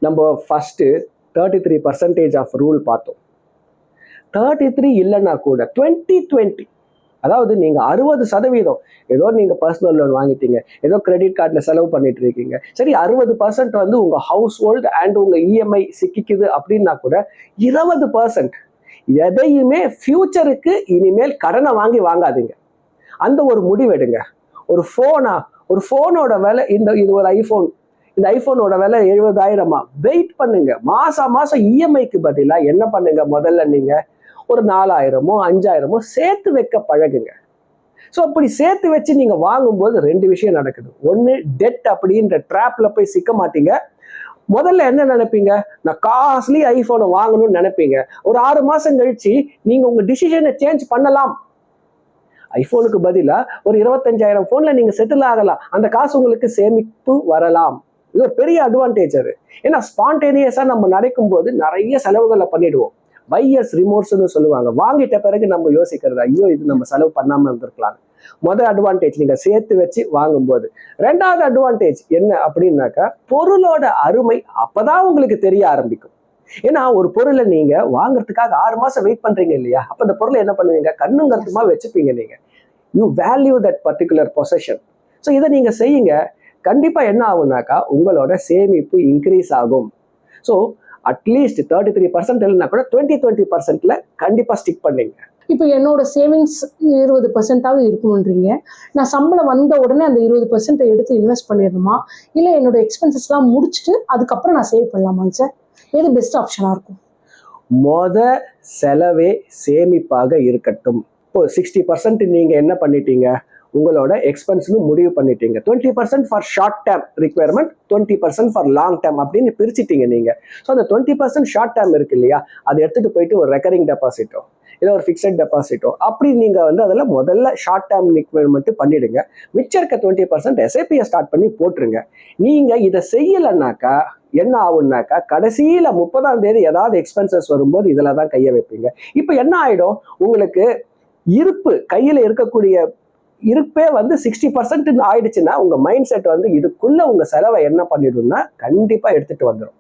நம்ம first 33% of rule பார்த்தோம். 33 இல்லைன்னா கூட 20-20, அதாவது நீங்கள் 60% ஏதோ நீங்கள் பர்சனல் லோன் வாங்கிட்டீங்க, ஏதோ கிரெடிட் கார்டில் செலவு பண்ணிட்டு இருக்கீங்க, சரி 60% வந்து உங்கள் ஹவுஸ் ஹோல்டு அண்ட் உங்கள் இஎம்ஐ சிக்கிக்குது அப்படின்னா கூட 20% எதையுமே ஃபியூச்சருக்கு இனிமேல் கடனை வாங்காதீங்க. அந்த ஒரு முடிவெடுங்க. ஒரு ஃபோனோட விலை, இது ஒரு ஐஃபோன், இந்த ஐஃபோனோட விலை 70,000, வெயிட் பண்ணுங்க. மாசம் இஎம்ஐக்கு பதிலாக என்ன பண்ணுங்க, முதல்ல நீங்க ஒரு 4,000மோ 5,000மோ சேர்த்து வைக்க பழகுங்க. ஸோ அப்படி சேர்த்து வச்சு நீங்க வாங்கும்போது 2 விஷயம் நடக்குது. ஒன்று, டெட் அப்படின்ற ட்ராப்ல போய் சிக்க மாட்டீங்க. முதல்ல என்ன நினைப்பீங்க, நான் காஸ்ட்லி ஐஃபோனை வாங்கணும்னு நினைப்பீங்க. ஒரு 6 மாசம் கழிச்சு நீங்க உங்க டிசிஷனை சேஞ்ச் பண்ணலாம். ஐஃபோனுக்கு பதிலாக ஒரு 25,000 போன்ல நீங்க செட்டில் ஆகலாம். அந்த காசு உங்களுக்கு சேமிப்பு வரலாம். இது ஒரு பெரிய அட்வான்டேஜ். அது ஏன்னா ஸ்பான்டேனியஸா நம்ம நடக்கும் போது நிறைய செலவுகளை பண்ணிடுவோம். பையர்ஸ் ரிமோர்ஸ்னு சொல்லுவாங்க. வாங்கிட்ட பிறகு நம்ம யோசிக்கிறது, ஐயோ இது நம்ம செலவு பண்ணாம இருந்திருக்கலாம். முதல் அட்வான்டேஜ் நீங்க சேர்த்து வச்சு வாங்கும்போது. 2வது அட்வான்டேஜ் என்ன அப்படின்னாக்கா, பொருளோட அருமை அப்பதான் உங்களுக்கு தெரிய ஆரம்பிக்கும். ஏன்னா ஒரு பொருளை நீங்க வாங்குறதுக்காக 6 மாசம் வெயிட் பண்றீங்க இல்லையா, அப்ப அந்த பொருளை என்ன பண்ணுவீங்க, கண்ணும் கருத்துமா வச்சுப்பீங்க. நீங்க you value that particular possession. So இதை நீங்க செய்யுங்க. கண்டிப்பா என்ன ஆகும்னாக்கா, உங்களோட சேமிப்பு இன்க்ரீஸ் ஆகும். ஸோ அட்லீஸ்ட் 33% இல்லைன்னா கூட 20-20%ல கண்டிப்பா ஸ்டிக் பண்ணீங்க. இப்போ என்னோட சேவிங்ஸ் 20%ஆவது இருக்கணுன்றீங்க. நான் சம்பளம் வந்த உடனே அந்த 20% எடுத்து இன்வெஸ்ட் பண்ணிடணுமா, இல்லை என்னோட எக்ஸ்பென்சஸ்லாம் முடிச்சுட்டு அதுக்கப்புறம் நான் சேவ் பண்ணலாமாங்க சார்? எது பெஸ்ட் ஆப்ஷனா இருக்கும்? செலவே சேமிப்பாக இருக்கட்டும். இப்போ 60% நீங்க என்ன பண்ணிட்டீங்க, உங்களோட எக்ஸ்பென்ஸ்னு முடிவு பண்ணிட்டீங்க. 20% for short term requirement, 20% for long term அப்படின்னு பிரிச்சுட்டீங்க நீங்க. ஸோ அந்த 20% ஷார்ட் டேர்ம் இருக்கு இல்லையா, அதை எடுத்துட்டு போயிட்டு ஒரு ரெக்கரிங் டெபாசிட்டோ இல்லை ஒரு ஃபிக்ஸட் டெபாசிட்டோ அப்படி நீங்க வந்து அதில் முதல்ல ஷார்ட் டேர்ம் ரிக்வயர்மெண்ட் பண்ணிடுங்க. மிச்சம் இருக்க 20% எஸ்ஐபியை ஸ்டார்ட் பண்ணி போட்டுருங்க. நீங்க இதை செய்யலைன்னாக்கா என்ன ஆகும்னாக்கா, கடைசியில 30ஆம் தேதி ஏதாவது எக்ஸ்பென்சஸ் வரும்போது இதுல தான் கையை வைப்பீங்க. இப்போ என்ன ஆயிடும், உங்களுக்கு இருப்பு கையில இருக்கக்கூடிய இருப்பே வந்து 60% ஆயிடுச்சுன்னா உங்க மைண்ட் செட் வந்து இதுக்குள்ள உங்க செலவை என்ன பண்ணிடும்னா கண்டிப்பா எடுத்துட்டு வந்துடும்.